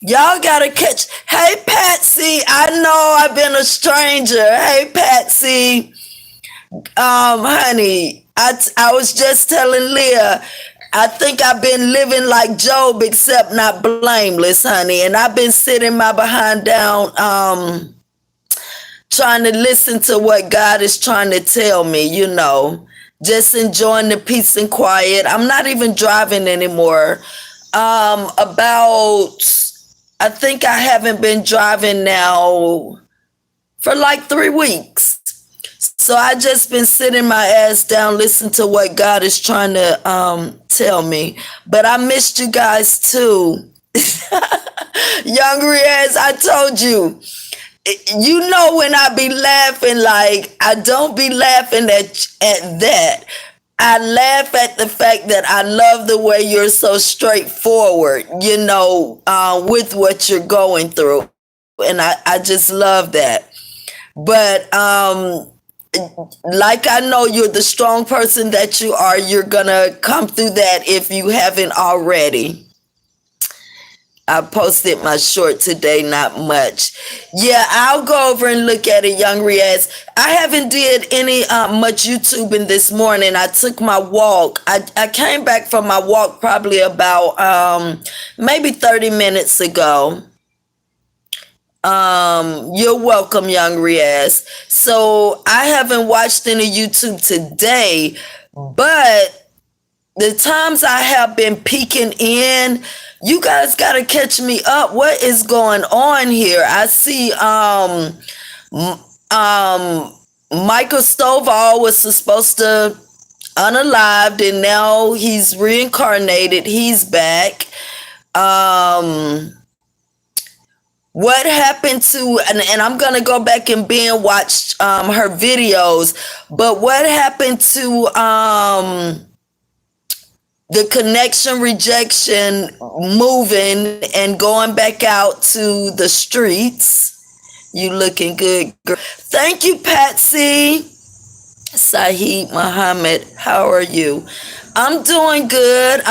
Y'all gotta catch. Hey, Patsy. I know I've been a stranger. Hey, Patsy. Honey, I was just telling Leah, I think I've been living like Job, except not blameless, honey. And I've been sitting my behind down, trying to listen to what God is trying to tell me, just enjoying the peace and quiet. I'm not even driving anymore. About, I think I haven't been driving now for like 3 weeks. So I just been sitting my ass down, listening to what God is trying to tell me. But I missed you guys too. Young Riaz, I told you. You know when I be laughing, like I don't be laughing at that. I laugh at the fact that I love the way you're so straightforward, with what you're going through. And I just love that. But like I know you're the strong person that you are, you're gonna come through that if you haven't already. I posted my short today, not much. Yeah, I'll go over and look at it, Young Riaz. I haven't did any much YouTubing this morning. I took my walk. I came back from my walk probably about maybe 30 minutes ago. You're welcome, Young Riaz. So I haven't watched any YouTube today, but the times I have been peeking in, you guys gotta catch me up. What is going on here? I see Michael Stovall was supposed to unalived and now he's reincarnated. He's back. What happened to, and I'm gonna go back and binge watch her videos, but what happened to the connection rejection moving and going back out to the streets? You looking good, girl. Thank you, Patsy. Saeed Muhammad, how are you? I'm doing good.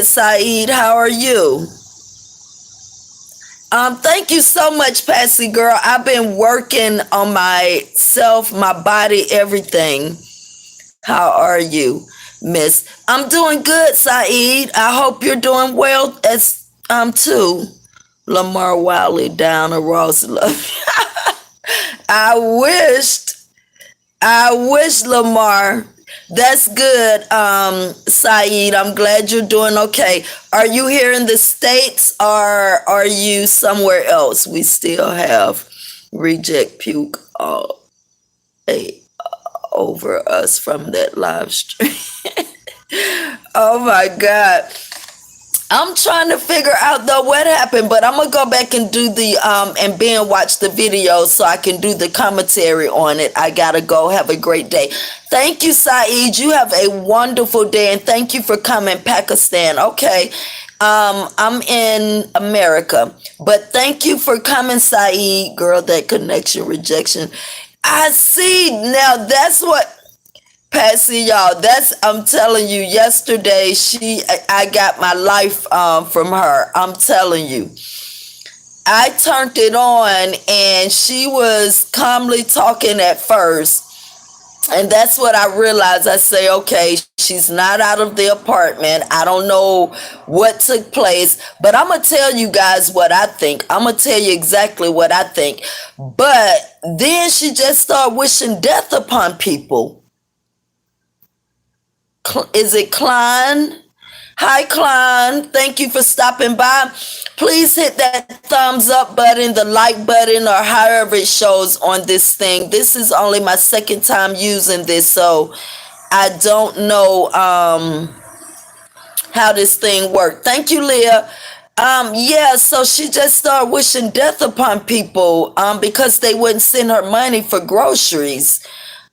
Saeed. How are you? Thank you so much, Patsy girl. I've been working on myself, my body, everything. How are you, Miss? I'm doing good, Saeed. I hope you're doing well as too. Lamar Wiley down a Ross Love. I I wish Lamar. That's good, Saeed. I'm glad you're doing okay. Are you here in the States or are you somewhere else? We still have reject puke all over us from that live stream. Oh my God. I'm trying to figure out though what happened, but I'm gonna go back and do the and binge watch the video so I can do the commentary on it. I gotta go. Have a great day. Thank you, Saeed. You have a wonderful day, and thank you for coming, Pakistan. Okay, I'm in America, but thank you for coming, Saeed. Girl, that connection rejection. I see now. That's what. Patsy, y'all, I'm telling you, yesterday I got my life from her. I'm telling you. I turned it on and she was calmly talking at first. And that's what I realized. I say, okay, she's not out of the apartment. I don't know what took place, but I'm going to tell you guys what I think. I'm going to tell you exactly what I think. But then she just started wishing death upon people. Is it Klein? Hi, Klein. Thank you for stopping by. Please hit that thumbs up button, the like button, or however it shows on this thing. This is only my second time using this, so I don't know how this thing worked. Thank you, Leah. Yeah, so she just started wishing death upon people because they wouldn't send her money for groceries.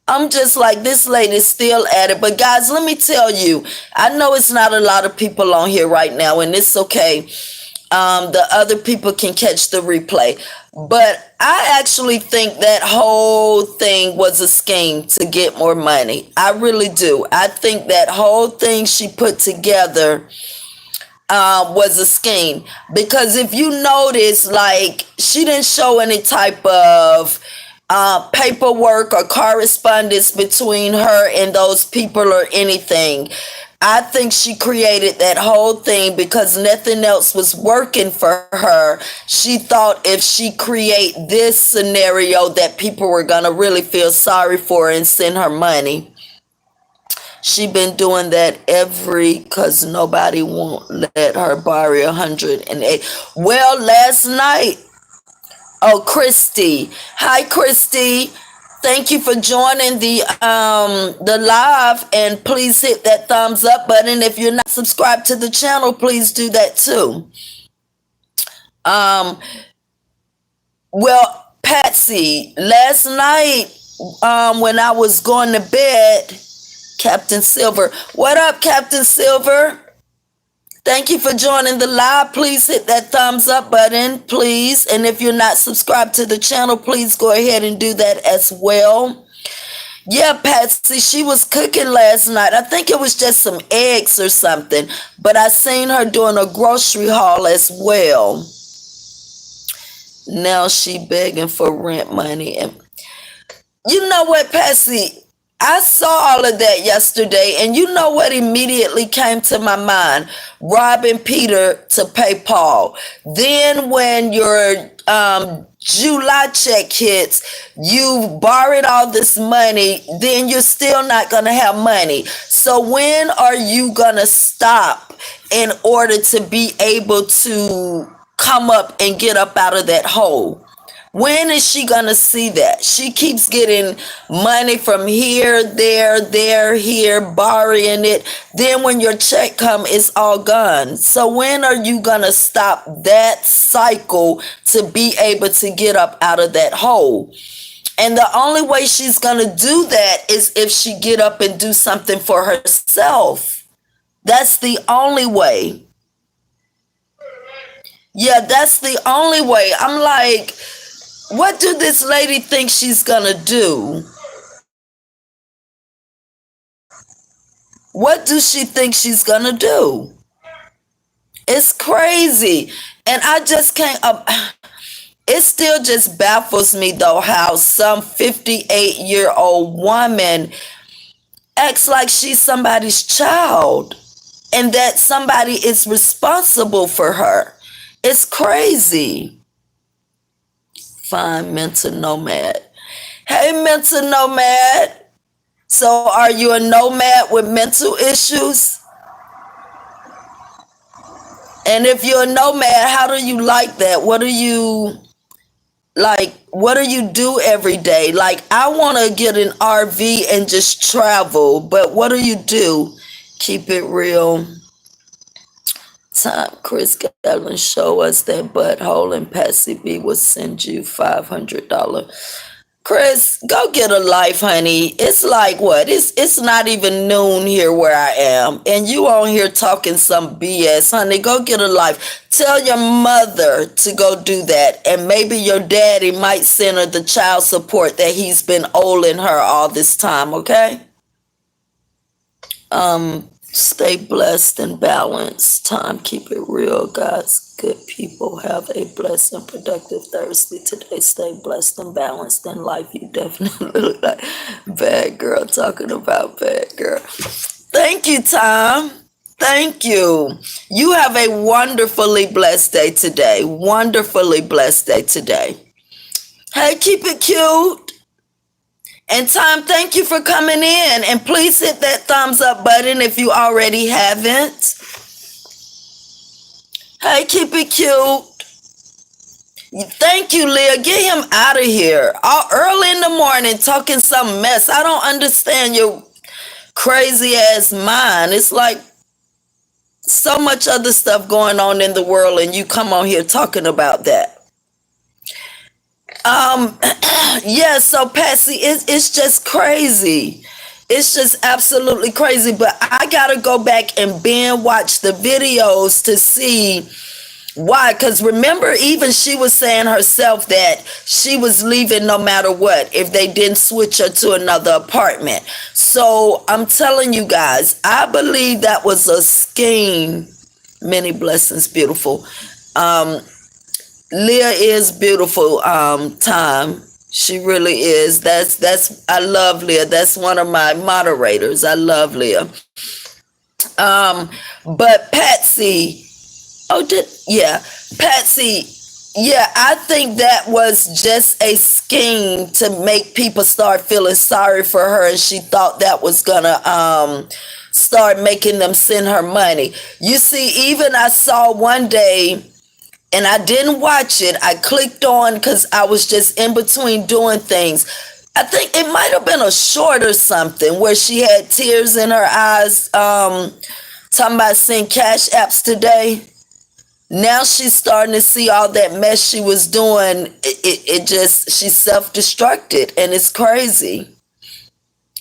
I'm just like, this lady's still at it. But guys, let me tell you, I know it's not a lot of people on here right now, and it's okay. The other people can catch the replay. But I actually think that whole thing was a scheme to get more money. I really do. I think that whole thing she put together was a scheme. Because if you notice, like, she didn't show any type of paperwork or correspondence between her and those people or anything. I think she created that whole thing because nothing else was working for her. She thought if she create this scenario that people were gonna really feel sorry for her and send her money. She been doing that every cause nobody won't let her borrow 108. Well, last night, oh, Christy. Hi, Christy. Thank you for joining the live, and please hit that thumbs up button. If you're not subscribed to the channel, please do that too. Um, well, Patsy, last night, when I was going to bed, Captain Silver. What up, Captain Silver? Thank you for joining the live. Please hit that thumbs up button, please. And if you're not subscribed to the channel, please go ahead and do that as well. Yeah, Patsy, she was cooking last night. I think it was just some eggs or something. But I seen her doing a grocery haul as well. Now she begging for rent money. And you know what, Patsy? I saw all of that yesterday, and you know what immediately came to my mind? Robbing Peter to pay Paul. Then when your July check hits, you borrowed all this money, then you're still not going to have money. So when are you going to stop in order to be able to come up and get up out of that hole? When is she gonna see that? She keeps getting money from here, there, here, borrowing it. Then when your check come, it's all gone. So when are you gonna stop that cycle to be able to get up out of that hole? And the only way she's gonna do that is if she get up and do something for herself. That's the only way. Yeah, that's the only way. I'm like, what do this lady think she's gonna do? What do she think she's gonna do? It's crazy. And I just can't, it still just baffles me though how some 58-year-old woman acts like she's somebody's child and that somebody is responsible for her. It's crazy. Fine, mental nomad. Hey, mental nomad. So are you a nomad with mental issues? And if you're a nomad, how do you like that? What do you like? What do you do every day? Like, I want to get an RV and just travel, but what do you do? Keep it real. Time Chris Gatlin show us that butthole and Patsy B will send you $500. Chris, go get a life, honey. It's like what? It's not even noon here where I am, and you on here talking some BS, honey. Go get a life. Tell your mother to go do that, and maybe your daddy might send her the child support that he's been owing her all this time. Okay. Stay blessed and balanced. Time, keep it real, guys. Good people, have a blessed and productive Thursday today. Stay blessed and balanced in life. You definitely look like bad girl talking about bad girl. Thank you, Tom. Thank you. You have a wonderfully blessed day today. Wonderfully blessed day today. Hey, keep it cute. And Tom, thank you for coming in. And please hit that thumbs up button if you already haven't. Hey, keep it cute. Thank you, Leah. Get him out of here. All early in the morning talking some mess. I don't understand your crazy ass mind. It's like so much other stuff going on in the world and you come on here talking about that. Yeah, so Patsy, it's just crazy. It's just absolutely crazy. But I gotta go back and binge watch the videos to see why. Because remember, even she was saying herself that she was leaving no matter what if they didn't switch her to another apartment. So I'm telling you guys, I believe that was a scheme Many blessings, beautiful. Um, Leah is beautiful. Time. She really is. That's. I love Leah. That's one of my moderators. I love Leah. Um, but Patsy. Oh, yeah, Patsy. Yeah, I think that was just a scheme to make people start feeling sorry for her, and she thought that was gonna start making them send her money. You see, even I saw one day, and I didn't watch it. I clicked on because I was just in between doing things. I think it might have been a short or something where she had tears in her eyes, talking about seeing cash apps today. Now she's starting to see all that mess she was doing. It just, she self-destructed, and it's crazy.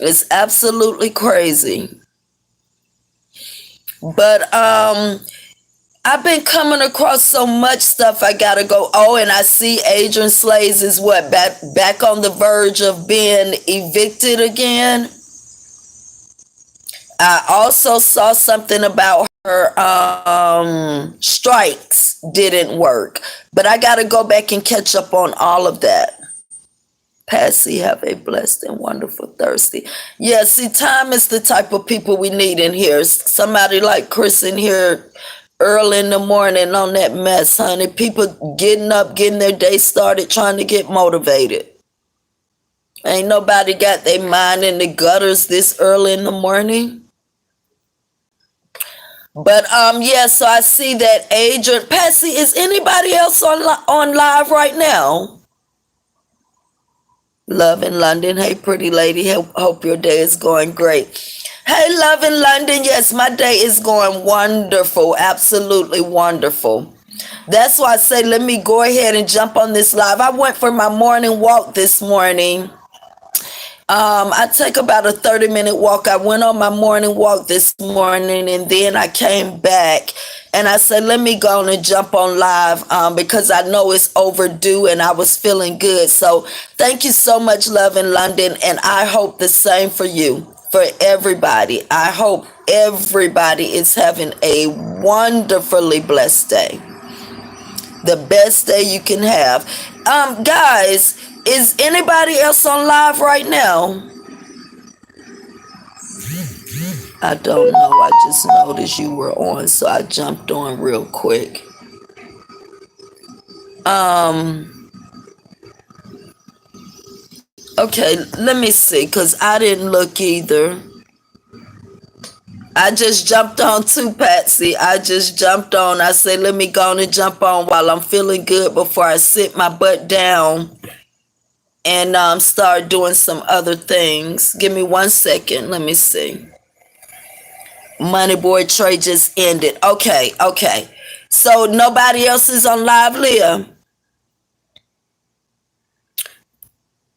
It's absolutely crazy. But I've been coming across so much stuff. I gotta go. Oh, and I see Adrian Slays is what, back on the verge of being evicted again. I also saw something about her strikes didn't work, but I gotta go back and catch up on all of that. Patsy, have a blessed and wonderful Thursday. Yeah, see, time is the type of people we need in here. Somebody like Chris in here early in the morning on that mess, honey. People getting up, getting their day started, trying to get motivated. Ain't nobody got their mind in the gutters this early in the morning. But yeah, so I see that Adrian. Patsy, is anybody else on live right now? Love in London. Hey, pretty lady. Hope your day is going great. Hey, Love in London. Yes, my day is going wonderful. Absolutely wonderful. That's why I say let me go ahead and jump on this live. I went for my morning walk this morning. I take about a 30-minute walk. I went on my morning walk this morning, and then I came back and I said, let me go on and jump on live because I know it's overdue and I was feeling good. So thank you so much, Love in London. And I hope the same for you, for everybody. I hope everybody is having a wonderfully blessed day. The best day you can have. Guys, is anybody else on live right now? I don't know. I just noticed you were on, so I jumped on real quick. Okay, let me see, because I didn't look either. I just jumped on too, Patsy. I just jumped on. I said, let me go on and jump on while I'm feeling good before I sit my butt down and start doing some other things. Give me 1 second. Let me see. Money boy trade just ended. Okay. So nobody else is on live, Leah.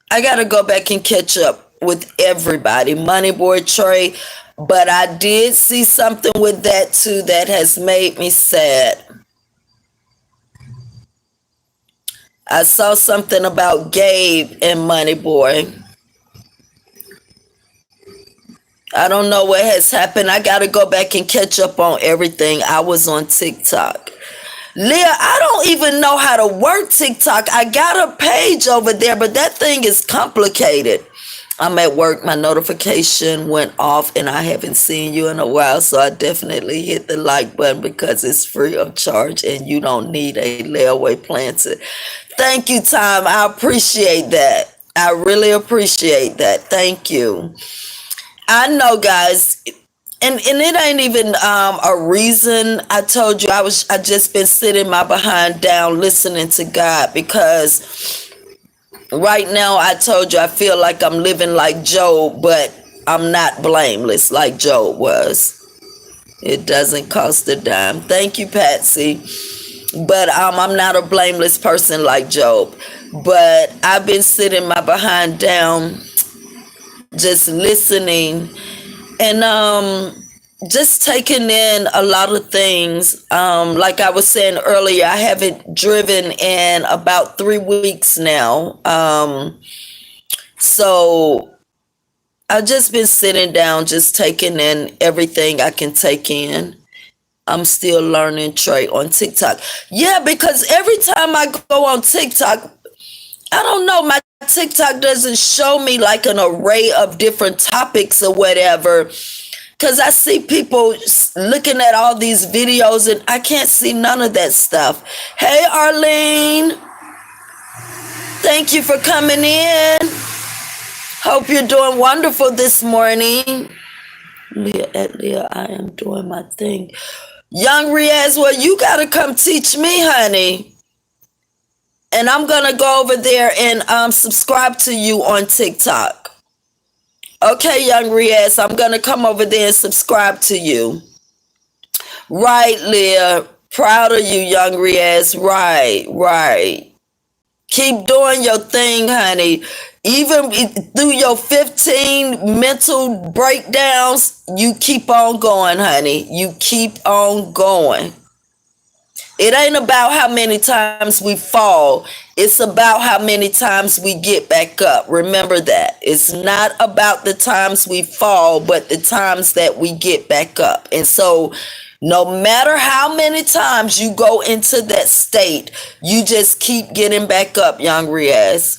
I gotta go back and catch up with everybody. Money boy Trey. But I did see something with that too that has made me sad. I saw something about Gabe and Money Boy. I don't know what has happened. I got to go back and catch up on everything. I was on TikTok. Leah, I don't even know how to work TikTok. I got a page over there, but that thing is complicated. I'm at work. My notification went off and I haven't seen you in a while. So I definitely hit the like button because it's free of charge and you don't need a layaway plan to. Thank you, Tom. I appreciate that. I really appreciate that. Thank you. I know, guys, and it ain't even a reason. I told you I just been sitting my behind down listening to God because right now I told you I feel like I'm living like Job, but I'm not blameless like Job was. It doesn't cost a dime. Thank you, Patsy. But I'm not a blameless person like Job. But I've been sitting my behind down just listening and just taking in a lot of things. Like I was saying earlier, I haven't driven in about 3 weeks now. So I've just been sitting down, just taking in everything I can take in. I'm still learning, Trey, on TikTok. Yeah, because every time I go on TikTok, I don't know, my TikTok doesn't show me like an array of different topics or whatever. Because I see people looking at all these videos and I can't see none of that stuff. Hey, Arlene, thank you for coming in. Hope you're doing wonderful this morning. Leah, I am doing my thing. Young Riaz, well, you got to come teach me, honey. And I'm going to go over there and subscribe to you on TikTok. Okay, Young Riaz, I'm going to come over there and subscribe to you. Right, Leah. Proud of you, Young Riaz. Right. Keep doing your thing, honey. Even through your 15 mental breakdowns, you keep on going, honey. You keep on going. It ain't about how many times we fall. It's about how many times we get back up. Remember that. It's not about the times we fall, but the times that we get back up. And so no matter how many times you go into that state, you just keep getting back up, Young Riaz.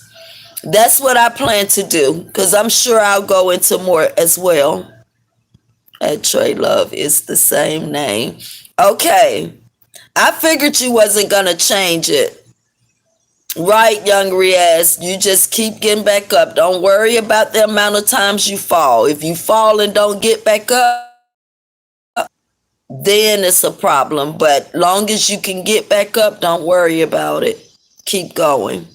That's what I plan to do, because I'm sure I'll go into more as well. At Tra-Luv is the same name. Okay. I figured you wasn't going to change it. Right, Young Riaz. You just keep getting back up. Don't worry about the amount of times you fall. If you fall and don't get back up, then it's a problem. But long as you can get back up, don't worry about it. Keep going.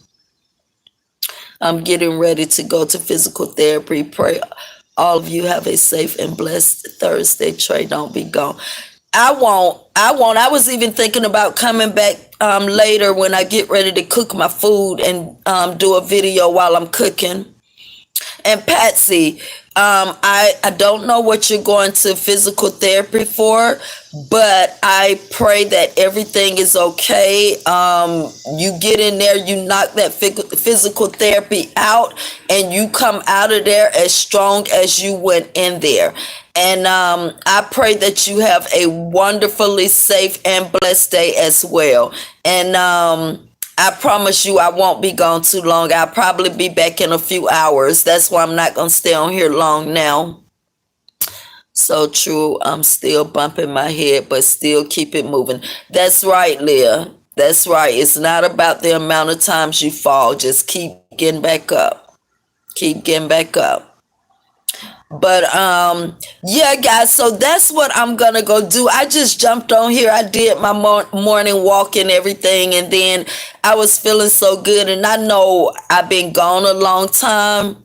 I'm getting ready to go to physical therapy. Pray all of you have a safe and blessed Thursday. Trey, don't be gone. I won't. I was even thinking about coming back later when I get ready to cook my food and do a video while I'm cooking. And Patsy, I don't know what you're going to physical therapy for, but I pray that everything is okay. You get in there, you knock that physical therapy out, and you come out of there as strong as you went in there. And I pray that you have a wonderfully safe and blessed day as well. And I promise you I won't be gone too long. I'll probably be back in a few hours. That's why I'm not going to stay on here long now. So true. I'm still bumping my head, but still keep it moving. That's right, Leah. That's right. It's not about the amount of times you fall. Just keep getting back up. Keep getting back up. But yeah, guys, so that's what I'm gonna go do. I just jumped on here. I did my morning walk and everything, and then I was feeling so good, and I know I've been gone a long time,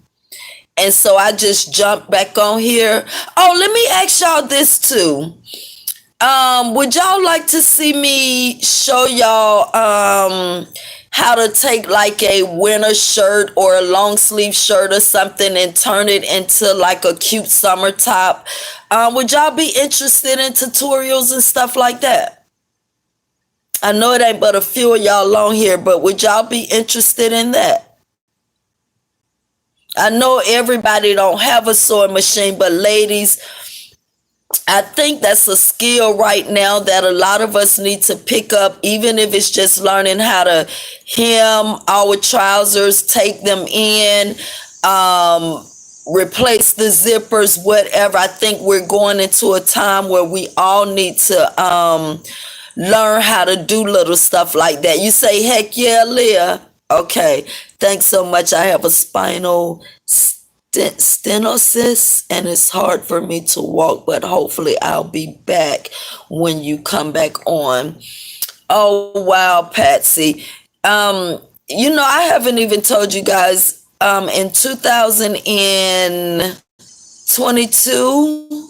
and so I just jumped back on here. Oh, let me ask y'all this too. Would y'all like to see me show y'all how to take like a winter shirt or a long sleeve shirt or something and turn it into like a cute summer top? Would y'all be interested in tutorials and stuff like that? I know it ain't but a few of y'all on here, but would y'all be interested in that? I know everybody don't have a sewing machine, but ladies, I think that's a skill right now that a lot of us need to pick up, even if it's just learning how to hem our trousers, take them in, replace the zippers, whatever. I think we're going into a time where we all need to learn how to do little stuff like that. You say, heck yeah, Leah. Okay, thanks so much. I have a spinal stenosis and it's hard for me to walk, but hopefully I'll be back when you come back on. Oh wow, Patsy. I haven't even told you guys, in 2022,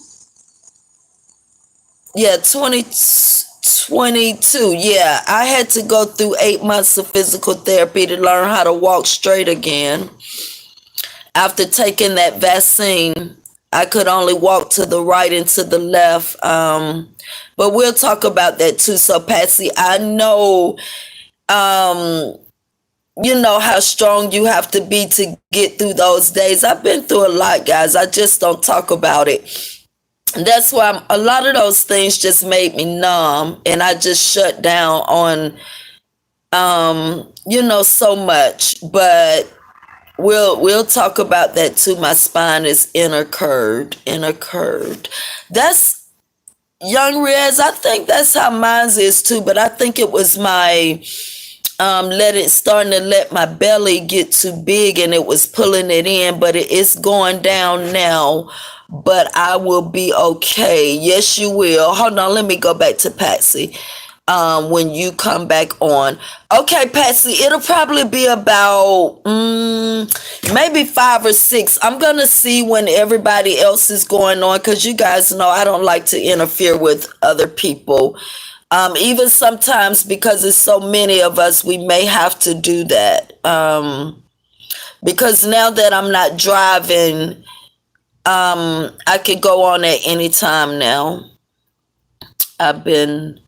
yeah, 2022, yeah, I had to go through 8 months of physical therapy to learn how to walk straight again. After taking that vaccine, I could only walk to the right and to the left. But we'll talk about that too. So Patsy, I know, you know how strong you have to be to get through those days. I've been through a lot, guys. I just don't talk about it. That's why a lot of those things just made me numb, and I just shut down on so much. But we'll talk about that too. My spine is inner curved. That's young Riaz. I think that's how mine is too. But I think it was my starting to let my belly get too big, and it was pulling it in, but it's going down now. But I will be okay. Yes, you will. Hold on, let me go back to Patsy. When you come back on. Okay, Patsy, it'll probably be about maybe 5 or 6. I'm gonna see when everybody else is going on, because you guys know I don't like to interfere with other people. Even sometimes, because there's so many of us, we may have to do that. Because now that I'm not driving, I could go on at any time now. I've been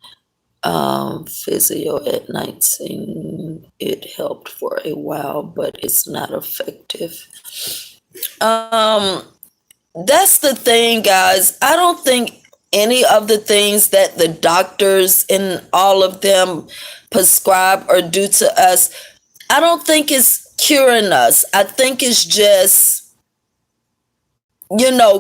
physio at 19. It helped for a while, but it's not effective. Um, that's the thing, guys. I don't think any of the things that the doctors and all of them prescribe or do to us, I don't think it's curing us. I think it's just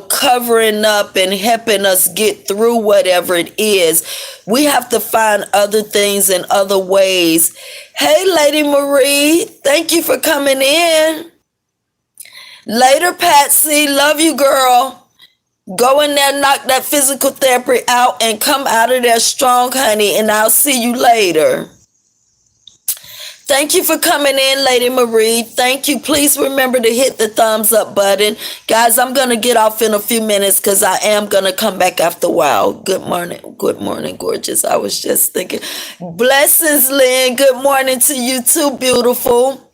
covering up and helping us get through whatever it is. We have to find other things and other ways. Hey, Lady Marie, thank you for coming in. Later, Patsy, love you, girl. Go in there, knock that physical therapy out, and come out of there strong, honey, and I'll see you later. Thank you for coming in, Lady Marie. Thank you. Please remember to hit the thumbs up button. Guys, I'm going to get off in a few minutes because I am going to come back after a while. Good morning. Good morning, gorgeous. I was just thinking. Blessings, Lynn. Good morning to you too, beautiful.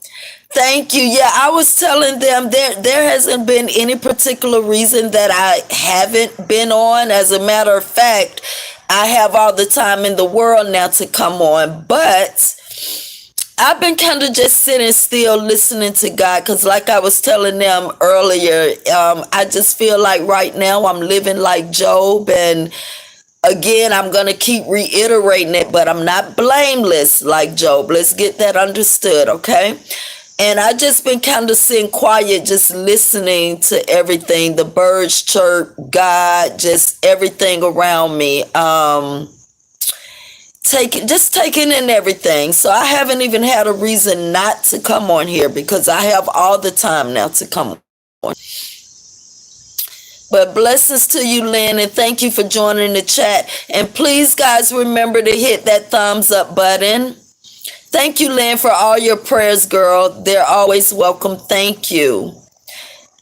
Thank you. Yeah, I was telling them there hasn't been any particular reason that I haven't been on. As a matter of fact, I have all the time in the world now to come on. But I've been kind of just sitting still listening to God, because like I was telling them earlier, I just feel like right now I'm living like Job. And again, I'm going to keep reiterating it, but I'm not blameless like Job. Let's get that understood, okay? And I just been kind of sitting quiet, just listening to everything, the birds chirp, God, just everything around me. Taking in everything. So I haven't even had a reason not to come on here, because I have all the time now to come on. But blessings to you, Lynn, and thank you for joining the chat. And please, guys, remember to hit that thumbs up button. Thank you, Lynn, for all your prayers, girl. They're always welcome. Thank you.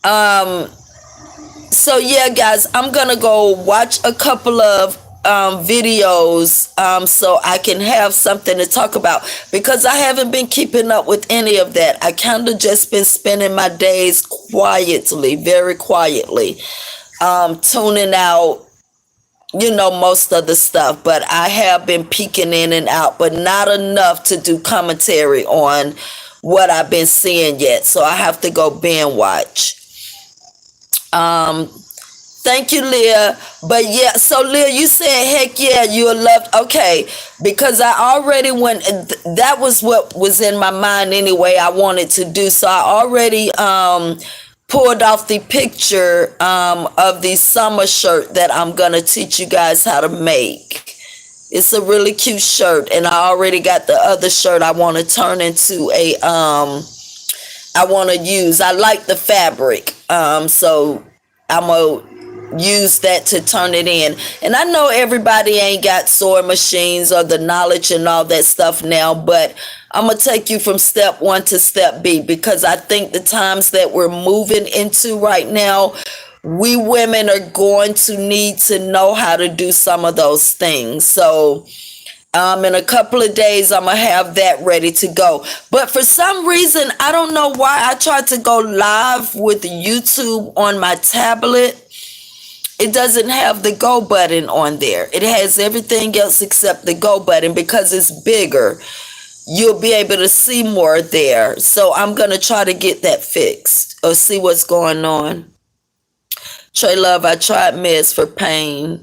So yeah, guys, I'm gonna go watch a couple of videos so I can have something to talk about, because I haven't been keeping up with any of that. I kind of just been spending my days quietly, very quietly, tuning out, most of the stuff. But I have been peeking in and out, but not enough to do commentary on what I've been seeing yet. So I have to go binge watch. Thank you, Leah. But yeah, so Leah, you said, heck yeah, you loved. Okay, because I already went. That was what was in my mind anyway. I wanted to do, so I already pulled off the picture of the summer shirt that I'm gonna teach you guys how to make. It's a really cute shirt, and I already got the other shirt I want to turn into a I want to use. I like the fabric, so I'm gonna use that to turn it in. And I know everybody ain't got sewing machines or the knowledge and all that stuff now, but I'm gonna take you from step one to step B, because I think the times that we're moving into right now, we women are going to need to know how to do some of those things. So in a couple of days, I'm gonna have that ready to go. But for some reason, I don't know why, I tried to go live with YouTube on my tablet. It doesn't have the go button on there. It has everything else except the go button, because it's bigger. You'll be able to see more there. So I'm gonna try to get that fixed or see what's going on. Trey Love, I tried meds for pain.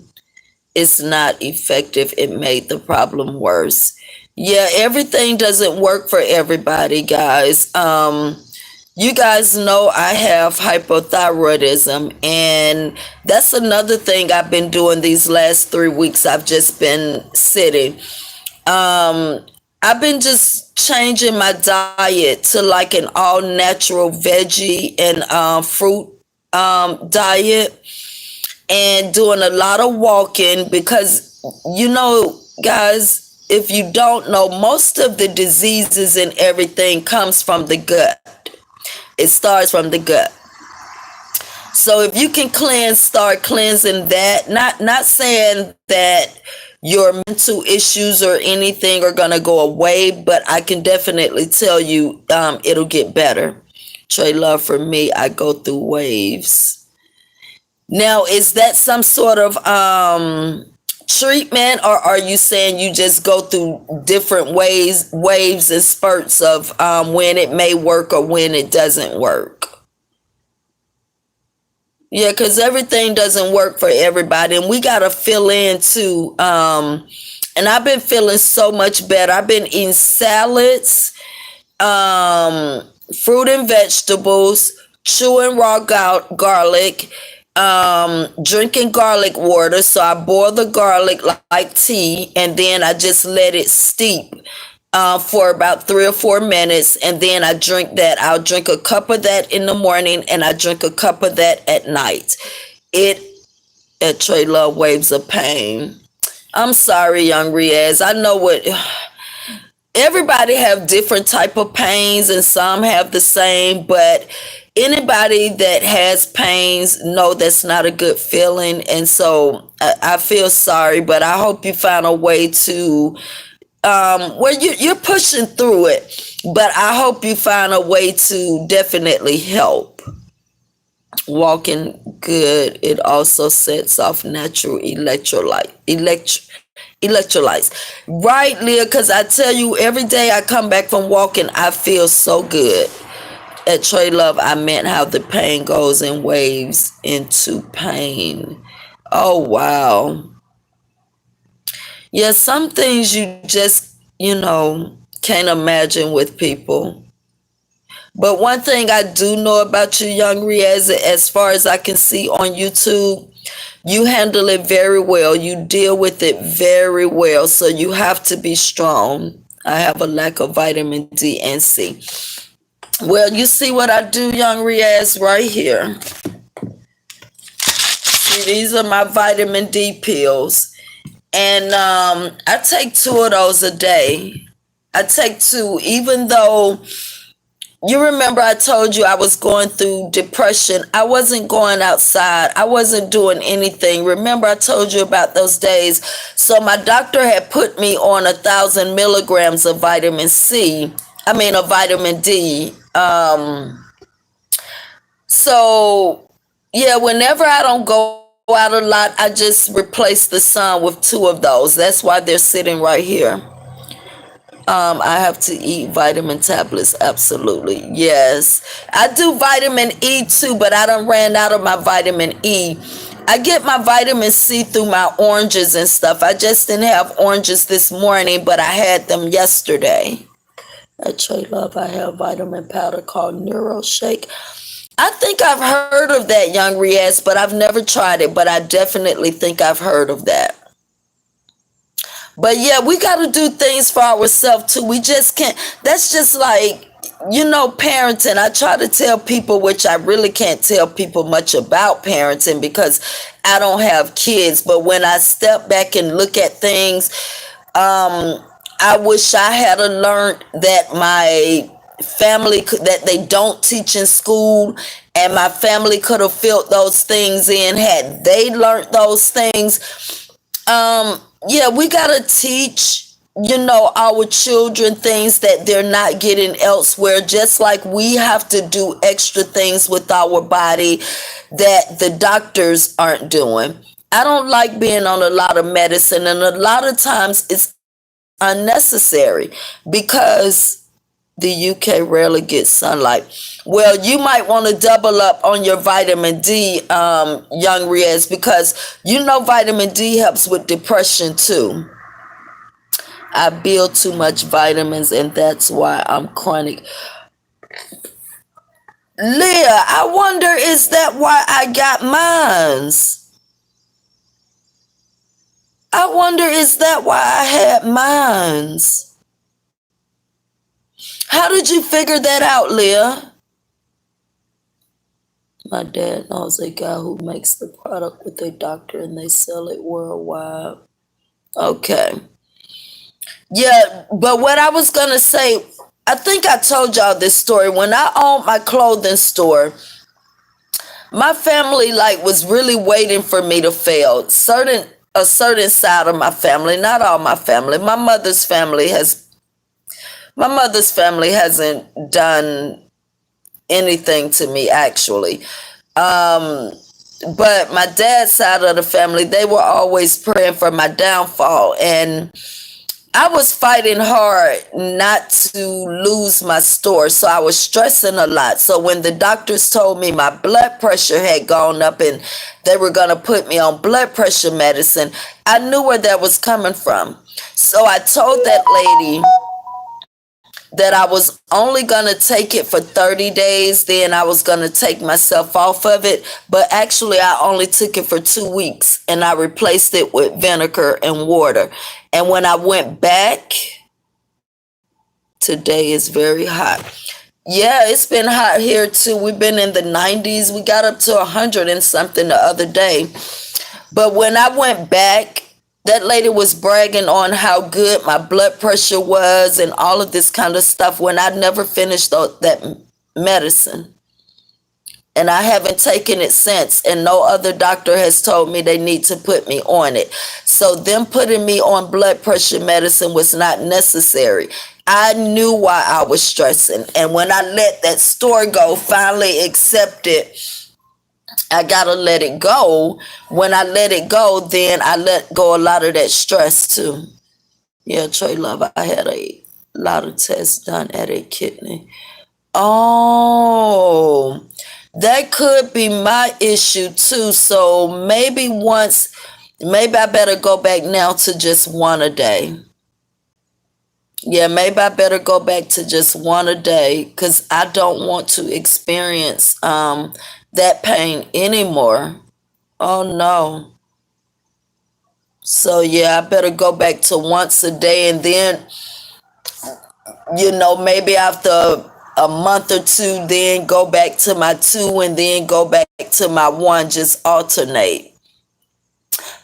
It's not effective. It made the problem worse. Yeah, everything doesn't work for everybody, guys. You guys know I have hypothyroidism, and that's another thing I've been doing these last 3 weeks. I've just been sitting. I've been just changing my diet to like an all natural veggie and fruit diet, and doing a lot of walking because, guys, if you don't know, most of the diseases and everything comes from the gut. It starts from the gut. So if you can start cleansing that. Not saying that your mental issues or anything are gonna go away, but I can definitely tell you, it'll get better. Trey Love, for me, I go through waves. Now, is that some sort of treatment, or are you saying you just go through different waves and spurts of when it may work or when it doesn't work? Yeah, because everything doesn't work for everybody, and we gotta fill in too. And I've been feeling so much better. I've been eating salads, fruit and vegetables, chewing raw garlic, drinking garlic water. So I boil the garlic like tea, and then I just let it steep for about 3 or 4 minutes, and then I drink that. I'll drink a cup of that in the morning, and I drink a cup of that at night. It at Trey Love Waves of Pain. I'm sorry, young Riaz. I know what everybody have different type of pains, and some have the same, but anybody that has pains know that's not a good feeling. And so I feel sorry, but I hope you find a way to where you're pushing through it, but I hope you find a way to definitely help. Walking good. It also sets off natural electrolytes. Right, Leah, because I tell you, every day I come back from walking, I feel so good. At Trey Love, I meant how the pain goes in waves into pain. Oh, wow. Yeah, some things you just, can't imagine with people. But one thing I do know about you, young Riaz, as far as I can see on YouTube, you handle it very well. You deal with it very well. So you have to be strong. I have a lack of vitamin D and C. Well, you see what I do, young Riaz, right here. See, these are my vitamin D pills. And I take 2 of those a day. I take 2, even though you remember I told you I was going through depression. I wasn't going outside. I wasn't doing anything. Remember I told you about those days. So my doctor had put me on 1,000 milligrams of of vitamin D. So yeah, whenever I don't go out a lot, I just replace the sun with 2 of those. That's why they're sitting right here. I have to eat vitamin tablets. Absolutely. Yes. I do vitamin E too, but I done ran out of my vitamin E. I get my vitamin C through my oranges and stuff. I just didn't have oranges this morning, but I had them yesterday. At Trey Love, I have vitamin powder called Neuro Shake. I think I've heard of that, young Riaz, but I've never tried it, but I definitely think I've heard of that. But yeah, we got to do things for ourselves too. We just can't. That's just like, parenting. I try to tell people, which I really can't tell people much about parenting because I don't have kids. But when I step back and look at things, I wish I had learned that my family that they don't teach in school, and my family could have filled those things in had they learned those things. Yeah, we gotta teach, our children things that they're not getting elsewhere, just like we have to do extra things with our body that the doctors aren't doing. I don't like being on a lot of medicine, and a lot of times it's unnecessary because The UK rarely gets sunlight. Well, you might want to double up on your vitamin D, young Riaz, because you know vitamin D helps with depression too. I build too much vitamins, and that's why I'm chronic. Leah, I wonder, is that why I got mines? I wonder, is that why I had mines? How did you figure that out, Leah? My dad knows a guy who makes the product with a doctor and they sell it worldwide. Okay. Yeah, but what I was going to say, I think I told y'all this story. When I owned my clothing store, my family like was really waiting for me to fail. A certain side of my family, not all my family. My mother's family hasn't done anything to me actually. But my dad's side of the family, they were always praying for my downfall. And I was fighting hard not to lose my store. So I was stressing a lot. So when the doctors told me my blood pressure had gone up and they were going to put me on blood pressure medicine, I knew where that was coming from. So I told that lady that I was only going to take it for 30 days. Then I was going to take myself off of it. But actually, I only took it for 2 weeks and I replaced it with vinegar and water. And when I went back, today is very hot. Yeah, it's been hot here too. We've been in the 90s. We got up to 100 and something the other day. But when I went back, that lady was bragging on how good my blood pressure was and all of this kind of stuff when I never finished that medicine. And I haven't taken it since. And no other doctor has told me they need to put me on it. So them putting me on blood pressure medicine was not necessary. I knew why I was stressing. And when I let that store go, finally accept it, I gotta let it go. When I let it go, then I let go a lot of that stress too. Yeah, Tra-Luv, I had a lot of tests done at a kidney. Oh, that could be my issue too. So maybe I better go back now to just one a day. Yeah, maybe I better go back to just one a day because I don't want to experience that pain anymore. Oh no. So yeah, I better go back to once a day and then, maybe after a month or two, then go back to my two and then go back to my one, just alternate.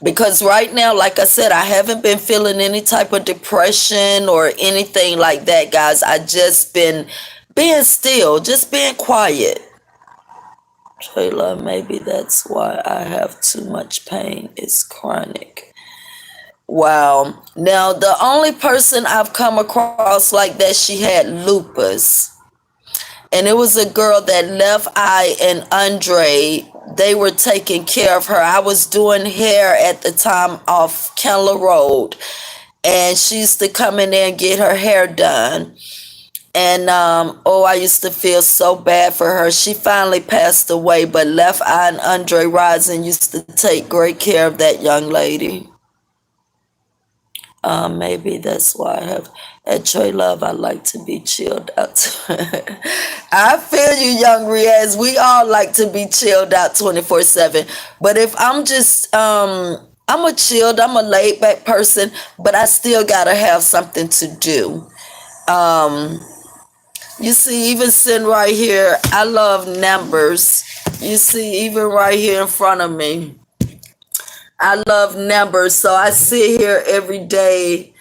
Because right now, like I said, I haven't been feeling any type of depression or anything like that, guys. I just been being still, just being quiet. Taylor, maybe that's why I have too much pain. It's chronic. Wow. Now, the only person I've come across like that, she had lupus. And it was a girl that Left Eye and Andre, they were taking care of her. I was doing hair at the time off Kendall Road. And she used to come in there and get her hair done. And I used to feel so bad for her. She finally passed away, but Left Eye and Andre Rising used to take great care of that young lady. Maybe that's why I have at Tra-Luv. I like to be chilled out. I feel you, young Riaz. We all like to be chilled out 24/7. But if I'm just, I'm a laid back person, but I still gotta have something to do. Um, you see, even sitting right here, I love numbers. You see, even right here in front of me. I love numbers, so I sit here every day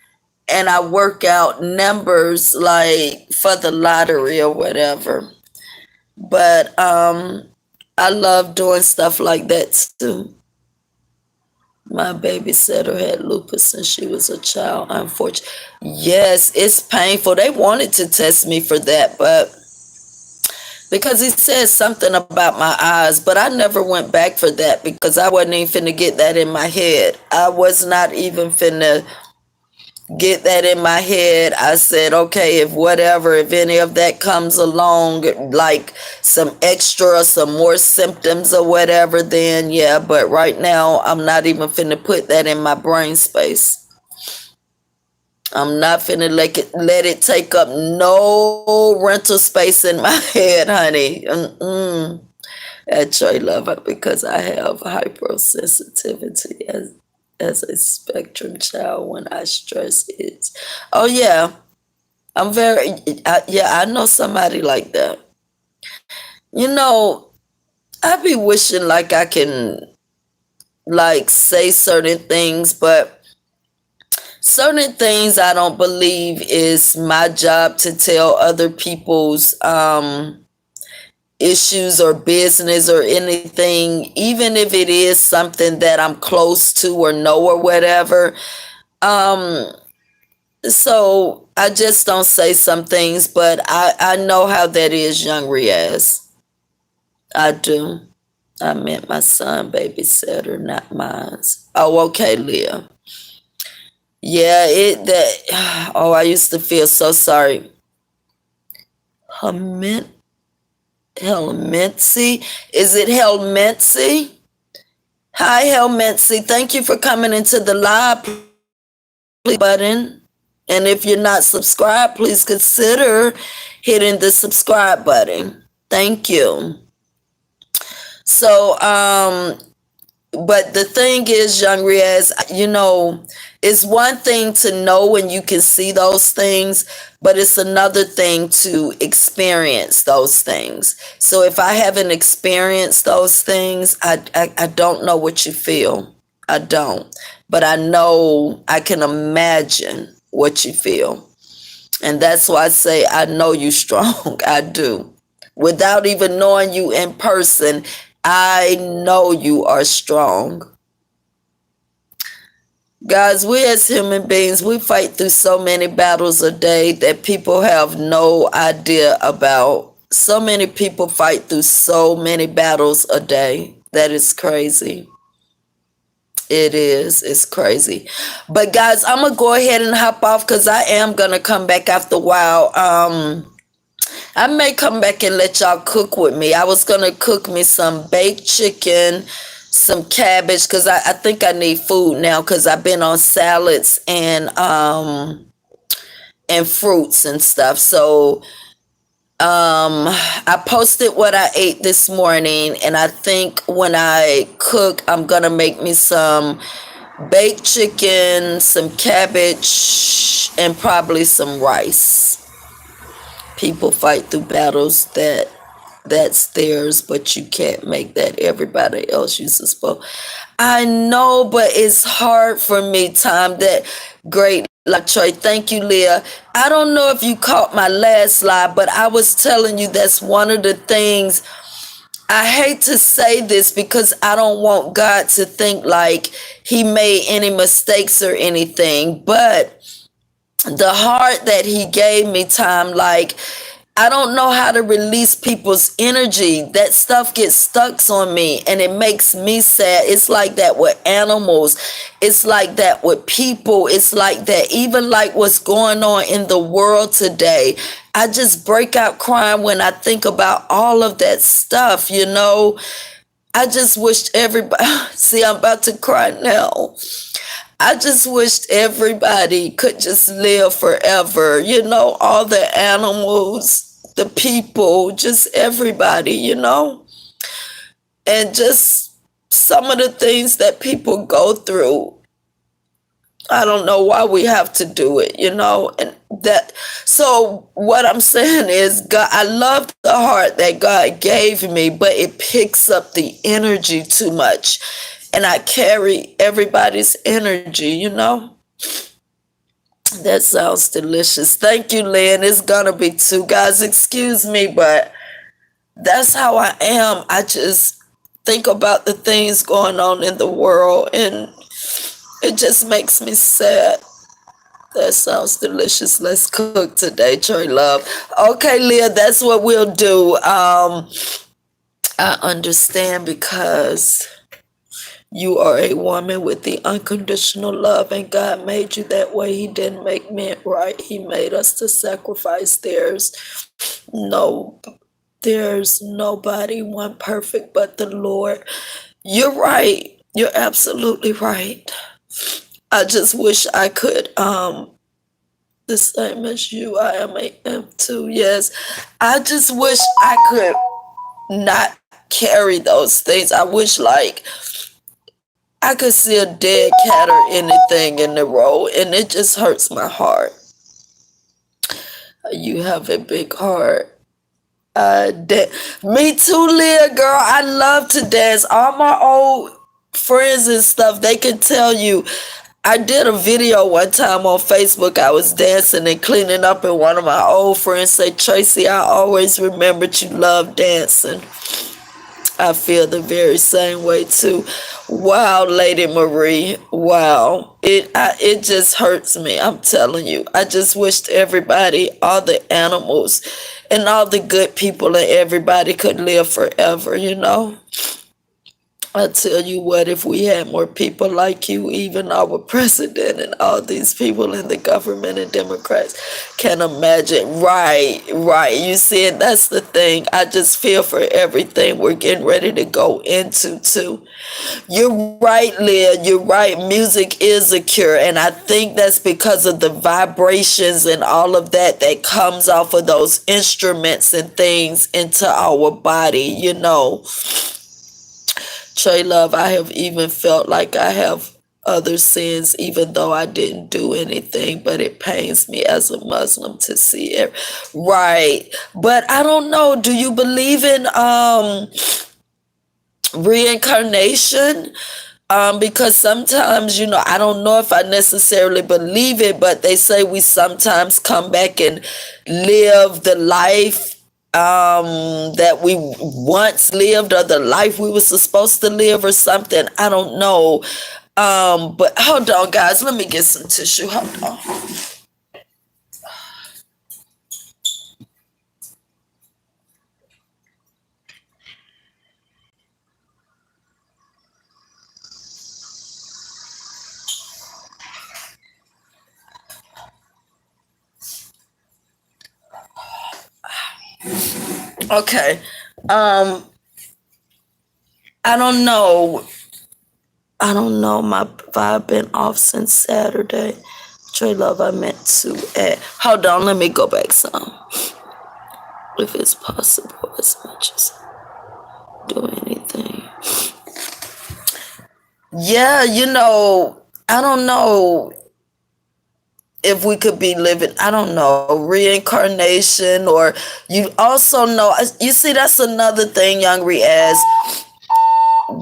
and I work out numbers like for the lottery or whatever. But I love doing stuff like that too. My babysitter had lupus since she was a child, unfortunately. Yes, it's painful. They wanted to test me for that, but because he said something about my eyes, but I never went back for that because I wasn't even finna get that in my head. I was not even finna get that in my head. I said, okay, if any of that comes along, like some extra, some more symptoms or whatever, then yeah. But right now, I'm not even finna put that in my brain space. I'm not finna let it take up no rental space in my head, honey. At Tra-Luv, because I have hypersensitivity as a spectrum child. When I stress it, oh yeah, I know somebody like that. You know, I be wishing like I can like say certain things, but certain things I don't believe is my job to tell other people's issues or business or anything, even if it is something that I'm close to or know or whatever. Um, so I just don't say some things, but I know how that is, young Riaz. I do. I meant my son babysitter, not mine. Oh, okay, Leah. Yeah, it that. Oh, I used to feel so sorry. Helmet, Helmency, is it Helmency? Hi, Helmency. Thank you for coming into the live. Please button, and if you're not subscribed, please consider hitting the subscribe button. Thank you. So, but the thing is, young Riaz, it's one thing to know when you can see those things, but it's another thing to experience those things. So if I haven't experienced those things, I don't know what you feel. I don't. But I know I can imagine what you feel. And that's why I say I know you strong. I do. Without even knowing you in person, I know you are strong. Guys, we as human beings, we fight through so many battles a day that people have no idea about. So many people fight through so many battles a day. That is crazy. It is. It's crazy. But guys, I'm going to go ahead and hop off because I am going to come back after a while. I may come back and let y'all cook with me. I was going to cook me some baked chicken, some cabbage, because I think I need food now because I've been on salads and fruits and stuff. So I posted what I ate this morning, and I think when I cook, I'm going to make me some baked chicken, some cabbage, and probably some rice. People fight through battles that's theirs, but you can't make that everybody else uses for. I know, but it's hard for me. Time that great, like Troy. Thank you, Leah. I don't know if you caught my last live, but I was telling you that's one of the things. I hate to say this because I don't want God to think like He made any mistakes or anything, but the heart that He gave me, time, like I don't know how to release people's energy. That stuff gets stuck on me and it makes me sad. It's like that with animals. It's like that with people. It's like that even like what's going on in the world today. I just break out crying when I think about all of that stuff, I just wished everybody, see, I'm about to cry now. I just wished everybody could just live forever, all the animals, the people, just everybody, and just some of the things that people go through. I don't know why we have to do it, and that. So what I'm saying is, God, I love the heart that God gave me, but it picks up the energy too much, and I carry everybody's energy. That sounds delicious. Thank you, Lynn. It's gonna be two guys. Excuse me, but that's how I am. I just think about the things going on in the world, and it just makes me sad. That sounds delicious. Let's cook today, Tra-Luv. Okay, Leah, that's what we'll do. I understand because You are a woman with the unconditional love, and God made you that way. He didn't make men right. He made us to sacrifice. No, there's nobody one perfect but the Lord. You're right. You're absolutely right. I just wish I could the same as you. I am a M2. Yes. I just wish I could not carry those things. I wish like I could see a dead cat or anything in the road, and it just hurts my heart. You have a big heart. Me too, Leah, girl. I love to dance. All my old friends and stuff, they can tell you. I did a video one time on Facebook. I was dancing and cleaning up, and one of my old friends said, "Tracy, I always remembered you loved dancing." I feel the very same way too. Wow, Lady Marie. Wow. It just hurts me. I'm telling you. I just wished everybody, all the animals and all the good people and everybody could live forever, you know? I tell you what, if we had more people like you, even our president and all these people in the government and Democrats can imagine. Right, right. You see, and that's the thing. I just feel for everything we're getting ready to go into, too. You're right, Leah. You're right. Music is a cure. And I think that's because of the vibrations and all of that that comes off of those instruments and things into our body, you know. Tra-Luv, I have even felt like I have other sins, even though I didn't do anything, but it pains me as a Muslim to see it. Right. But I don't know. Do you believe in reincarnation? Because sometimes, you know, I don't know if I necessarily believe it, but they say we sometimes come back and live the life that we once lived, or the life we were supposed to live, or something. I don't know. But hold on, guys. Let me get some tissue. Hold on. Okay. Um, I don't know. I don't know. My vibe been off since Saturday. Tra-Luv, I meant to add. Hold on, let me go back some. If it's possible, as much as I do anything. Yeah, you know, I don't know if we could be living, I don't know, reincarnation, or you also know, you see, that's another thing, Young Riaz.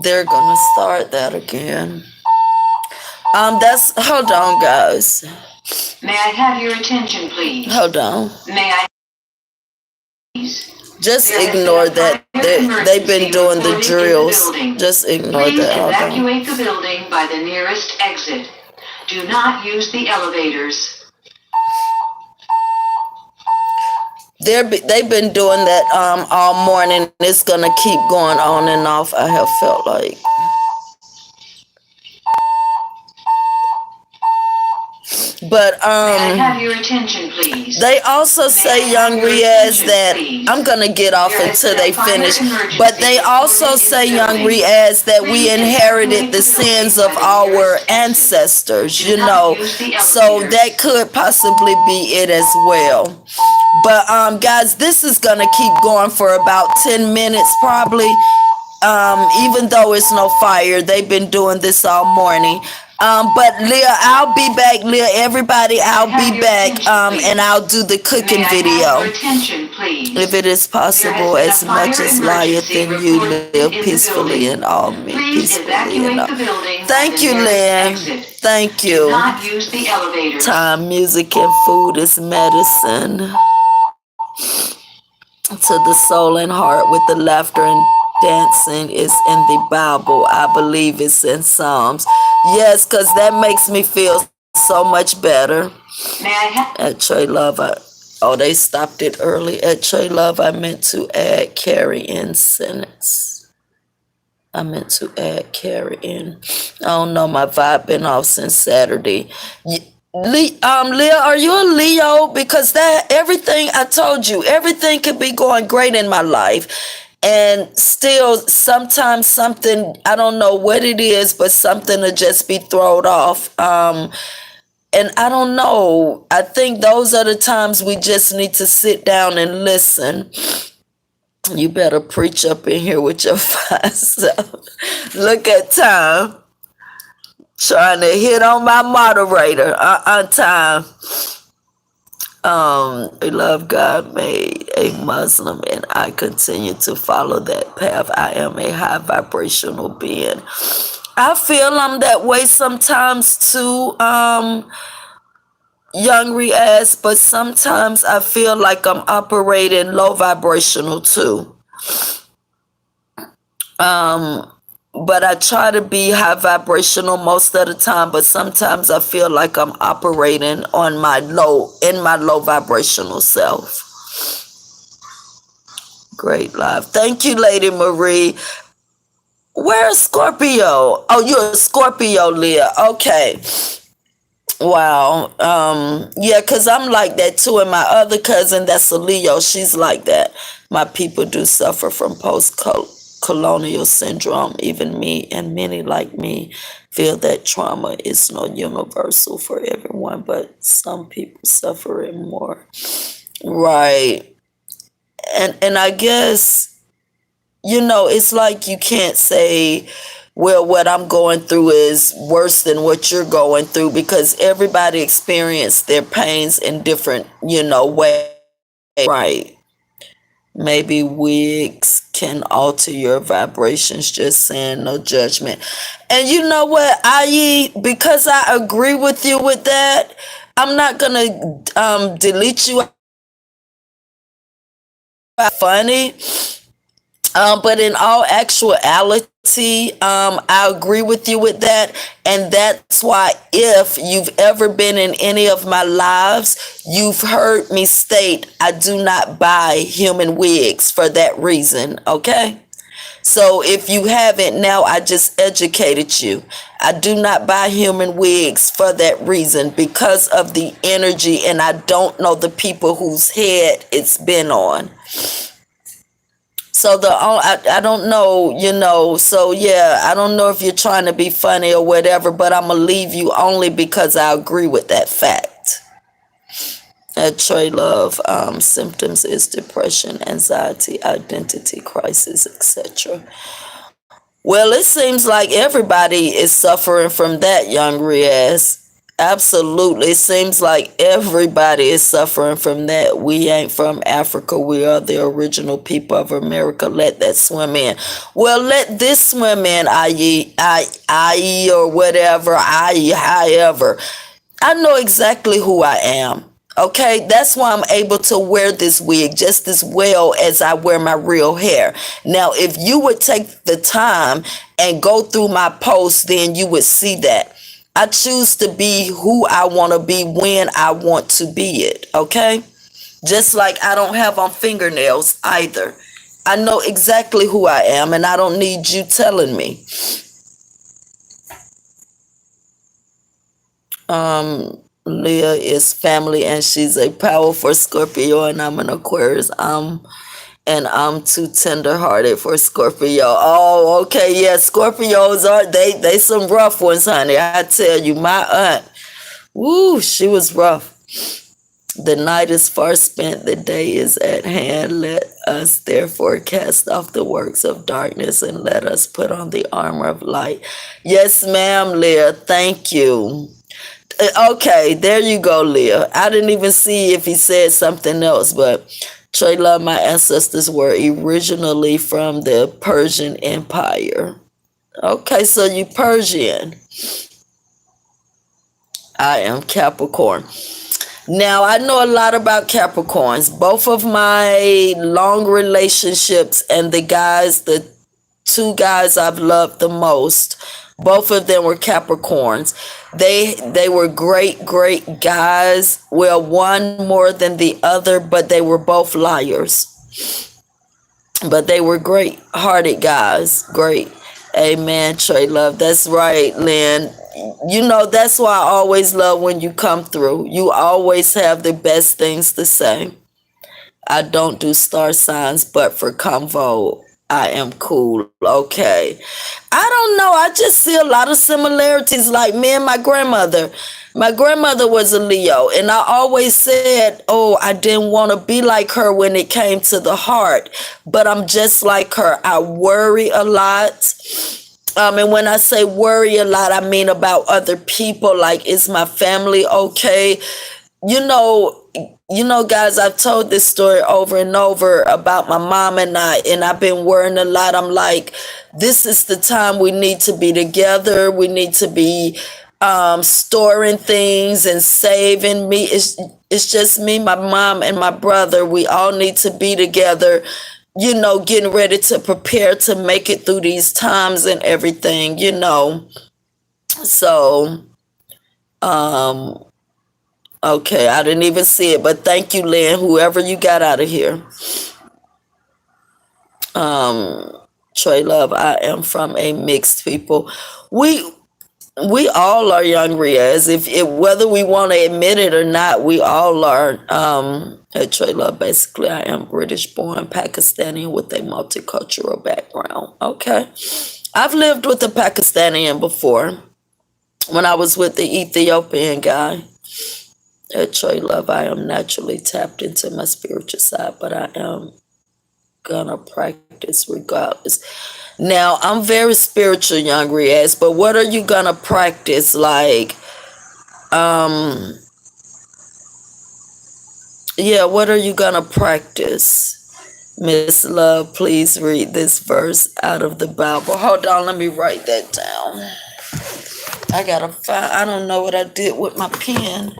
They're gonna start that again. That's, hold on, guys. May I have your attention, please? Hold on. May I please? Just ignore that. They've been doing the drills. Just ignore Please that. Hold on. evacuate the building by the nearest exit. Do not use the elevators. They've been doing that all morning. It's gonna keep going on and off. I have felt like. But May I have your attention, please? they also say, Young Riaz, that I'm gonna get off until they finish. But they also say, Young Riaz, that we inherited the sins of our ancestors, you know. So that could possibly be it as well. But guys, this is gonna keep going for about 10 minutes probably. Even though it's no fire, they've been doing this all morning. But Leah, I'll be back. Leah, everybody, I'll be back. And I'll do the cooking video. If it is possible, as much as lieth in you, live peacefully in all me. Peacefully in all. Thank you, Lynn. Thank you. Time, music, and food is medicine to the soul and heart, with the laughter and dancing is in the Bible. I believe it's in Psalms. Yes, because that makes me feel so much better. At Tra-Luv, they stopped it early. At Tra-Luv, I meant to add carry in sentence. I meant to add Carrie in. I don't know. My vibe been off since Saturday. Leah, are you a Leo? Because that everything I told you, everything could be going great in my life, and still sometimes something I don't know what it is, but something will just be thrown off. And I don't know. I think those are the times we just need to sit down and listen. You better preach up in here with your fine self. Look at time. Trying to hit on my moderator. Time. Beloved God made a Muslim, and I continue to follow that path. I am a high vibrational being. I feel I'm that way sometimes too, young Riaz, but sometimes I feel like I'm operating low vibrational too. But I try to be high vibrational most of the time, but sometimes I feel like I'm operating on my low vibrational self. Great live. Thank you, Lady Marie. Where's Scorpio? Oh, you're a Scorpio, Leah. Okay. Wow. Yeah, because I'm like that too. And my other cousin, that's a Leo, she's like that. My people do suffer from post-colonial syndrome. Even me and many like me feel that trauma is not universal for everyone, but some people suffer it more. Right. And I guess, it's like you can't say, well, what I'm going through is worse than what you're going through, because everybody experienced their pains in different, ways. Right. Maybe wigs can alter your vibrations, just saying, no judgment. And you know what, because I agree with you with that, I'm not going to delete you. Funny. But in all actuality, I agree with you with that. And that's why if you've ever been in any of my lives, you've heard me state I do not buy human wigs for that reason. Okay? So if you haven't, now I just educated you. I do not buy human wigs for that reason, because of the energy, and I don't know the people whose head it's been on. So I don't know, so yeah, I don't know if you're trying to be funny or whatever, but I'm going to leave you only because I agree with that fact. Tra-Luv, symptoms is depression, anxiety, identity crisis, etc. Well, it seems like everybody is suffering from that, young Riaz. Absolutely. It seems like everybody is suffering from that. We ain't from Africa. We are the original people of America. Let that swim in. Well, let this swim in, i.e. or whatever, i.e. however. I know exactly who I am. Okay, that's why I'm able to wear this wig just as well as I wear my real hair. Now, if you would take the time and go through my posts, then you would see that. I choose to be who I want to be when I want to be it, okay? Just like I don't have on fingernails either. I know exactly who I am, and I don't need you telling me. Leah is family, and she's a powerful Scorpio, and I'm an Aquarius. And I'm too tender-hearted for Scorpio. Oh, okay, yeah, Scorpios are they some rough ones, honey. I tell you, my aunt, woo, she was rough. The night is far spent, the day is at hand. Let us therefore cast off the works of darkness and let us put on the armor of light. Yes, ma'am, Leah. Thank you. Okay, there you go, Leah. I didn't even see if he said something else, but Tra-Luv, my ancestors were originally from the Persian Empire. Okay, so you Persian. I am Capricorn. Now, I know a lot about Capricorns. Both of my long relationships and the two guys I've loved the most, both of them were Capricorns. They were great guys. Well, one more than the other, but they were both liars. But they were great hearted guys, great. Amen, Trey Love. That's right, Lynn. You know, that's why I always love when you come through. You always have the best things to say. I don't do star signs, but for convo, I am cool. Okay. I don't know. I just see a lot of similarities. Like me and my grandmother. My grandmother was a Leo, and I always said, oh, I didn't want to be like her when it came to the heart, but I'm just like her. I worry a lot. And when I say worry a lot, I mean about other people. Like, is my family okay? You know, guys, I've told this story over and over about my mom and I've been worrying a lot. I'm like, this is the time we need to be together. We need to be storing things and saving. It's just me, my mom, and my brother. We all need to be together, getting ready to prepare to make it through these times and everything. So, okay, I didn't even see it, but thank you, Lynn, whoever you got out of here. Trey Love, I am from a mixed people. We we all are young Riaz. If whether we want to admit it or not, we all are. Trey Love, basically, I am British born Pakistani with a multicultural background. Okay. I've lived with a Pakistani before when I was with the Ethiopian guy. Trey Love, I am naturally tapped into my spiritual side, but I am gonna practice regardless. Now, I'm very spiritual, young Riaz, but what are you gonna practice? Like, yeah, what are you gonna practice? Miss Love, please read this verse out of the Bible. Hold on, let me write that down. I gotta find, I don't know what I did with my pen.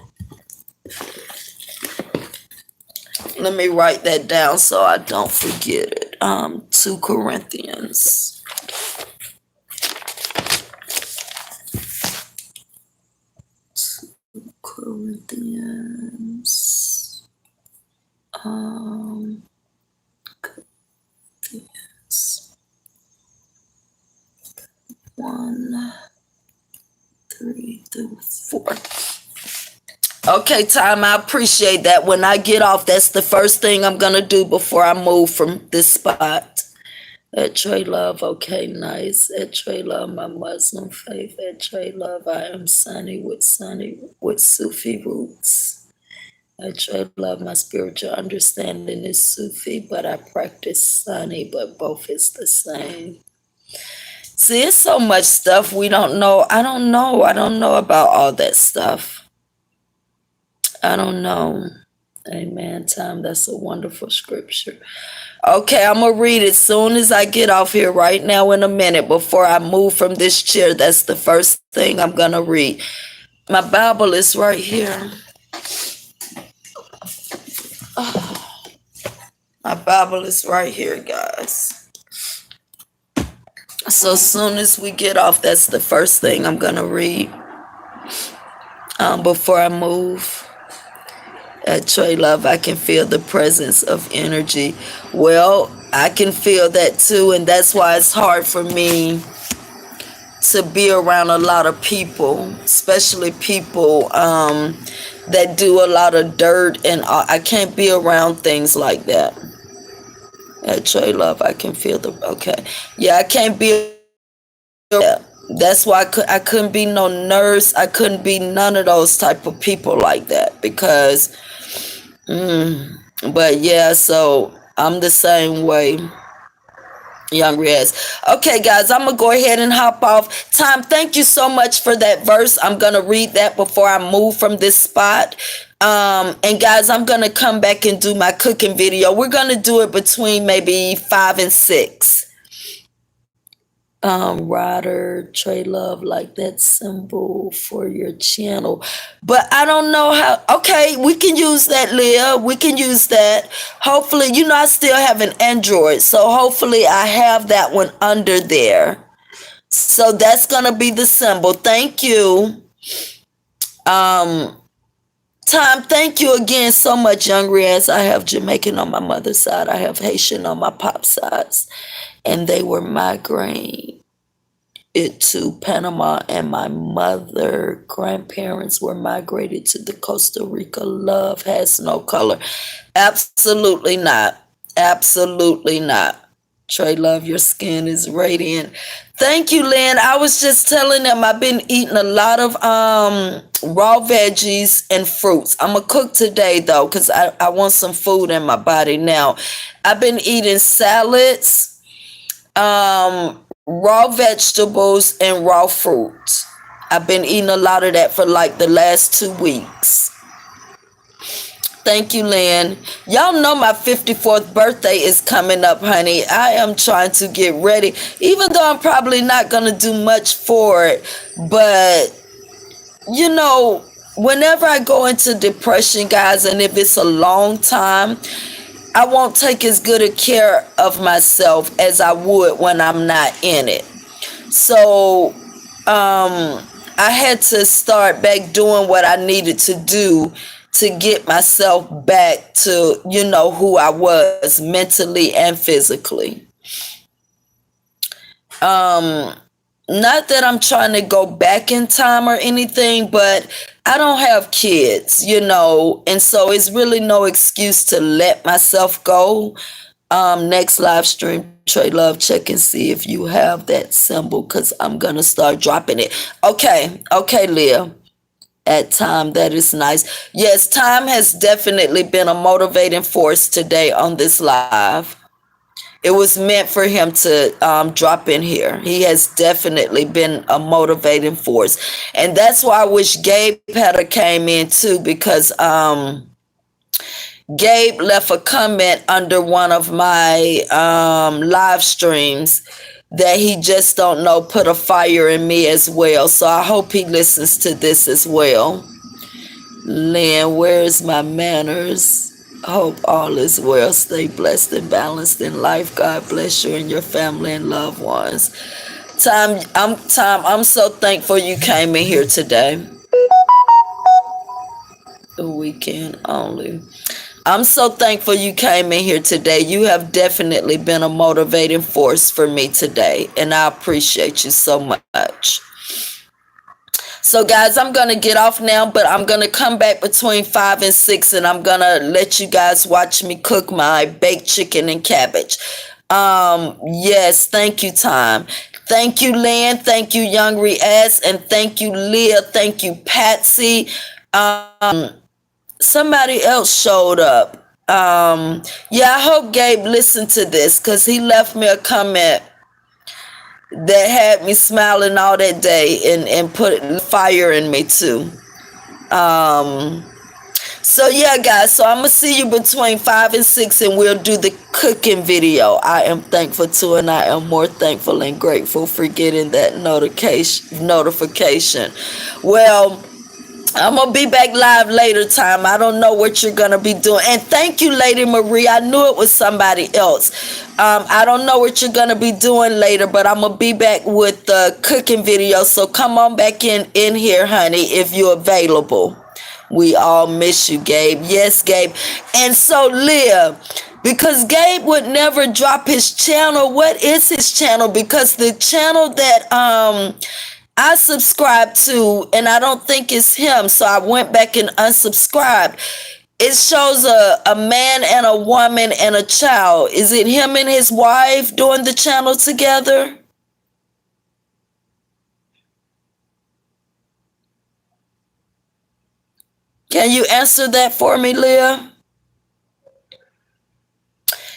Let me write that down so I don't forget it. 2 Corinthians. 2 Corinthians. Corinthians. 1, 3 through 4. Okay, Time, I appreciate that. When I get off, that's the first thing I'm going to do before I move from this spot. Trey Love, okay, nice. Trey Love, my Muslim faith. Trey Love, I am Sunny with Sufi roots. Trey Love, my spiritual understanding is Sufi, but I practice Sunny, but both is the same. See, it's so much stuff we don't know. I don't know about all that stuff. I don't know. Amen. Time. That's a wonderful scripture. Okay, I'm going to read it soon as I get off here right now in a minute before I move from this chair. That's the first thing I'm going to read. My Bible is right here. Oh, my Bible is right here, guys. So as soon as we get off, that's the first thing I'm going to read before I move. Trey Love, I can feel the presence of energy. Well, I can feel that too, and that's why it's hard for me to be around a lot of people, especially people that do a lot of dirt, and I can't be around things like that. Trey Love, I can feel okay. Yeah, I can't be around. That's why I couldn't be no nurse. I couldn't be none of those type of people like that because... But yeah, so I'm the same way, young Riaz. Okay, guys, I'm gonna go ahead and hop off. Time, thank you so much for that verse. I'm gonna read that before I move from this spot. And guys, I'm gonna come back and do my cooking video. We're gonna do it between maybe 5 and 6. Ryder, Trey Love, like that symbol for your channel. But I don't know how. Okay, we can use that, Leah. We can use that. Hopefully, I still have an Android. So hopefully I have that one under there. So that's going to be the symbol. Thank you. Time, thank you again so much, young Riaz. I have Jamaican on my mother's side. I have Haitian on my pop sides. And they were migraine. it to Panama, and my mother grandparents were migrated to the Costa Rica. Love has no color. Absolutely not. Absolutely not. Trey Love, your skin is radiant. Thank you, Lynn. I was just telling them I've been eating a lot of raw veggies and fruits. I'm gonna cook today though, because I want some food in my body now. I've been eating salads, raw vegetables, and raw fruits. I've been eating a lot of that for like the last 2 weeks. Thank you, Lynn. Y'all know my 54th birthday is coming up, honey. I am trying to get ready, even though I'm probably not going to do much for it. But, you know, whenever I go into depression, guys, and if it's a long time, I won't take as good a care of myself as I would when I'm not in it. So, I had to start back doing what I needed to do to get myself back to, who I was mentally and physically. Not that I'm trying to go back in time or anything, but I don't have kids, and so it's really no excuse to let myself go. Next live stream, Trey Love, check and see if you have that symbol, because I'm gonna start dropping it. Okay, Leah. At time, that is nice. Yes, time has definitely been a motivating force today on this live. It was meant for him to drop in here. He has definitely been a motivating force, and that's why I wish Gabe had a came in too, because Gabe left a comment under one of my live streams that he just don't know put a fire in me as well. So I hope he listens to this as well. Lynn, where's my manners? Hope all is well. Stay blessed and balanced in life. God bless you and your family and loved ones. I'm so thankful you came in here today. The weekend only. I'm so thankful you came in here today. You have definitely been a motivating force for me today, and I appreciate you so much. So, guys, I'm going to get off now, but I'm going to come back between 5 and 6, and I'm going to let you guys watch me cook my baked chicken and cabbage. Yes, thank you, Time. Thank you, Lynn. Thank you, Young Riaz, and thank you, Leah. Thank you, Patsy. Somebody else showed up. Yeah, I hope Gabe listened to this, because he left me a comment that had me smiling all that day and put fire in me too. So yeah, guys, so I'm gonna see you between 5 and 6, and we'll do the cooking video. I am thankful too, and I am more thankful and grateful for getting that notification. Well, I'm going to be back live later time. I don't know what you're going to be doing. And thank you, Lady Marie. I knew it was somebody else. I don't know what you're going to be doing later, but I'm going to be back with the cooking video. So come on back in here, honey, if you're available. We all miss you, Gabe. Yes, Gabe. And so, Leah, because Gabe would never drop his channel. What is his channel? Because the channel that I subscribed to, and I don't think it's him, so I went back and unsubscribed. It shows a man and a woman and a child. Is it him and his wife doing the channel together? Can you answer that for me, Leah?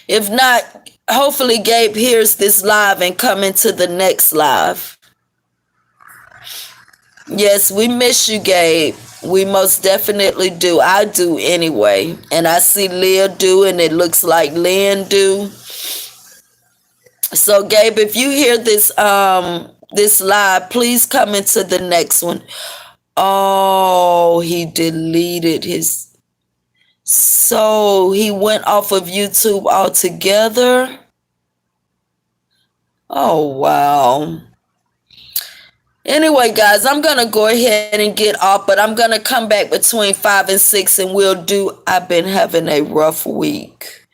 If not, hopefully Gabe hears this live and come into the next live. Yes, we miss you, Gabe. We most definitely do. I do anyway. And I see Leah do, and it looks like Lynn do. So, Gabe, if you hear this this live, please come into the next one. Oh, he deleted his. So he went off of YouTube altogether. Oh, wow. Anyway, guys, I'm going to go ahead and get off, but I'm going to come back between 5 and 6, and we'll do I've been having a rough week.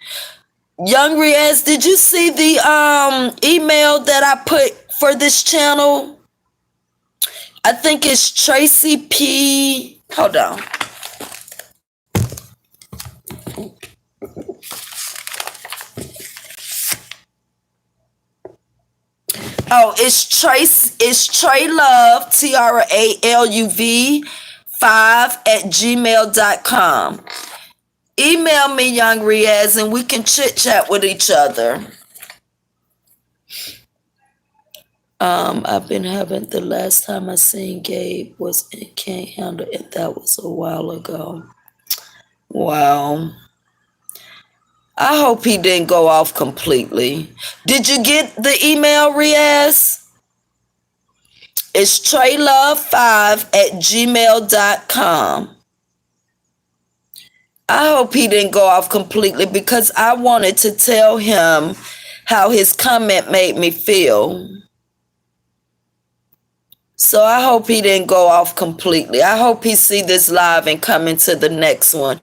Young Riaz, did you see the email that I put for this channel. I think it's Tracy P. Hold on. Oh, it's Tra-Luv, Tra-Luv 5 @gmail.com. Email me, Young Riaz, and we can chit chat with each other. I've been having, the last time I seen Gabe was in Can't Handle It. That was a while ago. Wow. I hope he didn't go off completely. Did you get the email, Riaz? It's Tra-Luv 5 @gmail.com. I hope he didn't go off completely because I wanted to tell him how his comment made me feel. So I hope he didn't go off completely. I hope he see this live and come into the next one.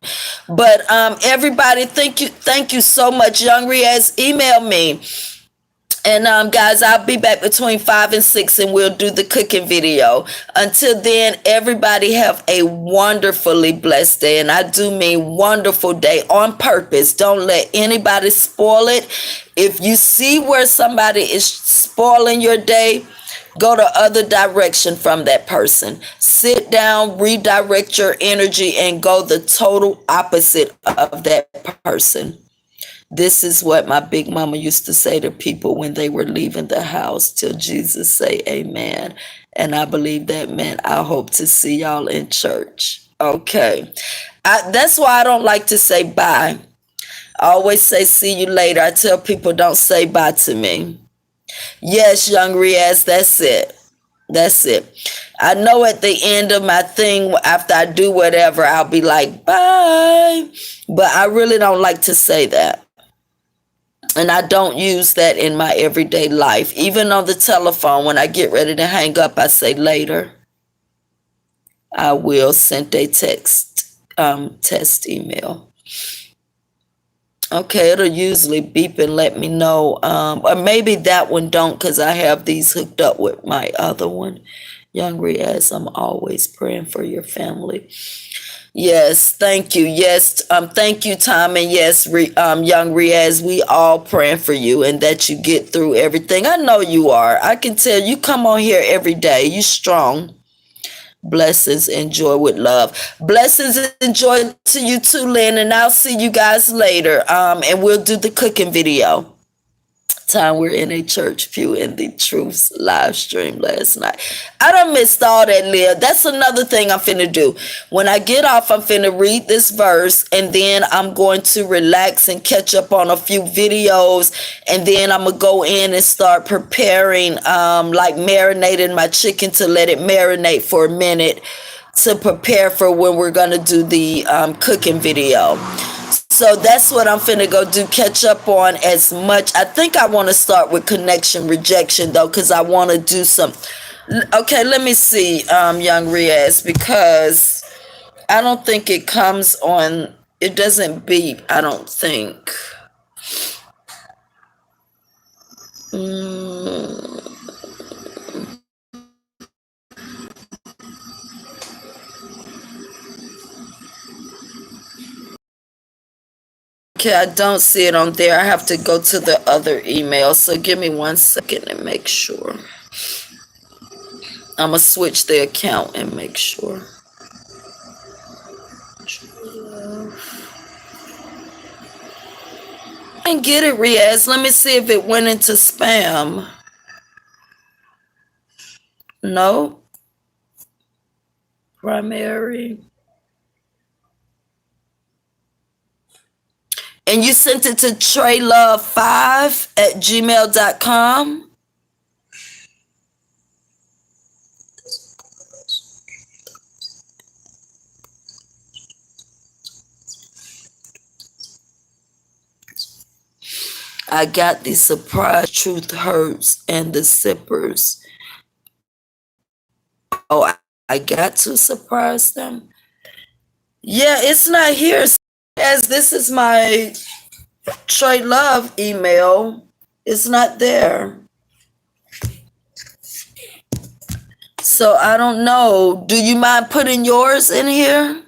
But everybody, thank you so much. Young Riaz, email me. And guys, I'll be back between 5 and 6 and we'll do the cooking video. Until then, everybody have a wonderfully blessed day. And I do mean wonderful day on purpose. Don't let anybody spoil it. If you see where somebody is spoiling your day, go the other direction from that person. Sit down, redirect your energy, and go the total opposite of that person. This is what my big mama used to say to people when they were leaving the house, till Jesus say amen. And I believe that meant I hope to see y'all in church. Okay. That's why I don't like to say bye. I always say see you later. I tell people don't say bye to me. Yes, Young Riaz, that's it. That's it. I know at the end of my thing, after I do whatever, I'll be like, bye. But I really don't like to say that. And I don't use that in my everyday life. Even on the telephone, when I get ready to hang up, I say later. I will send a test email. Okay, it'll usually beep and let me know. Or maybe that one don't, because I have these hooked up with my other one. Young Riaz, I'm always praying for your family. Yes, thank you. Yes, thank you, Tom. And yes, Young Riaz, we all praying for you and that you get through everything. I know you are. I can tell you come on here every day. You strong. Blessings and joy with love. Blessings and joy to you too, Lynn. And I'll see you guys later. And we'll do the cooking video. Time we're in a church pew in the Truth's live stream last night. I done missed all that, Leah. That's another thing I'm finna do. When I get off, I'm finna read this verse, and then I'm going to relax and catch up on a few videos, and then I'm gonna go in and start preparing, like marinating my chicken to let it marinate for a minute to prepare for when we're gonna do the cooking video. So that's what I'm finna go do, catch up on as much. I think I want to start with connection rejection, though, because I want to do some. Okay, let me see, Young Riaz, because I don't think it comes on. It doesn't beep, I don't think. Okay, I don't see it on there. I have to go to the other email. So give me 1 second and make sure. I'm going to switch the account and make sure. And get it, Riaz. Let me see if it went into spam. No. Primary. And you sent it to Tra-Luv 5 @gmail.com. I got the surprise truth hurts and the sippers. Oh, I got to surprise them. Yeah, it's not here. As this is my Tra-Luv email, it's not there. So I don't know. Do you mind putting yours in here?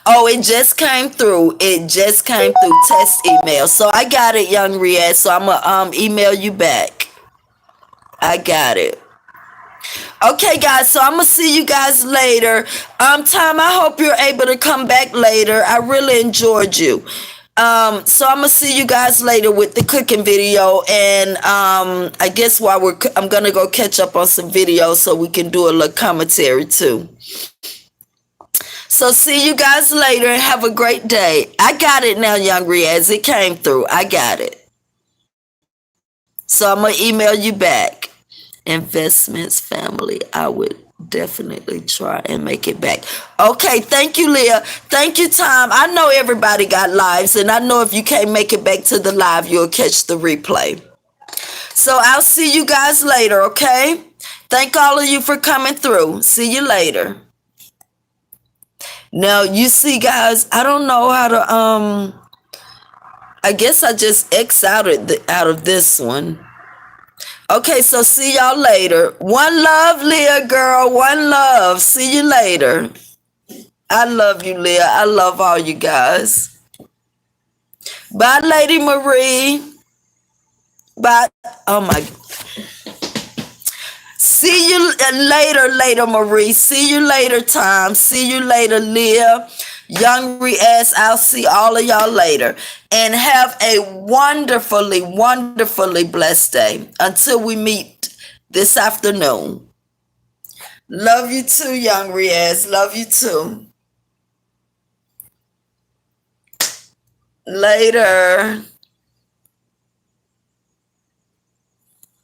Oh, it just came through. It just came through test email. So I got it, young Riaz. So I'm gonna email you back. I got it. Okay, guys. So I'm gonna see you guys later. Tom, I hope you're able to come back later. I really enjoyed you. So I'm gonna see you guys later with the cooking video, and I guess while I'm gonna go catch up on some videos so we can do a little commentary too. So see you guys later and have a great day. I got it now, young Riaz. It came through. I got it. So I'm gonna email you back. Investments family. I would definitely try and make it back. Okay, thank you, Leah. Thank you, Tom. I know everybody got lives, and I know if you can't make it back to the live, you'll catch the replay. So I'll see you guys later, okay? Thank all of you for coming through. See you later. Now, you see, guys, I don't know how to I guess I just X out of this one. Okay, so see y'all later. One love, Leah girl. One love. See you later. I love you, Leah. I love all you guys. Bye, Lady Marie. Bye. Oh my. See you later, Marie. See you later, Tom. See you later, Leah. Young Riaz, I'll see all of y'all later. And have a wonderfully, wonderfully blessed day until we meet this afternoon. Love you too, Young Riaz. Love you too. Later.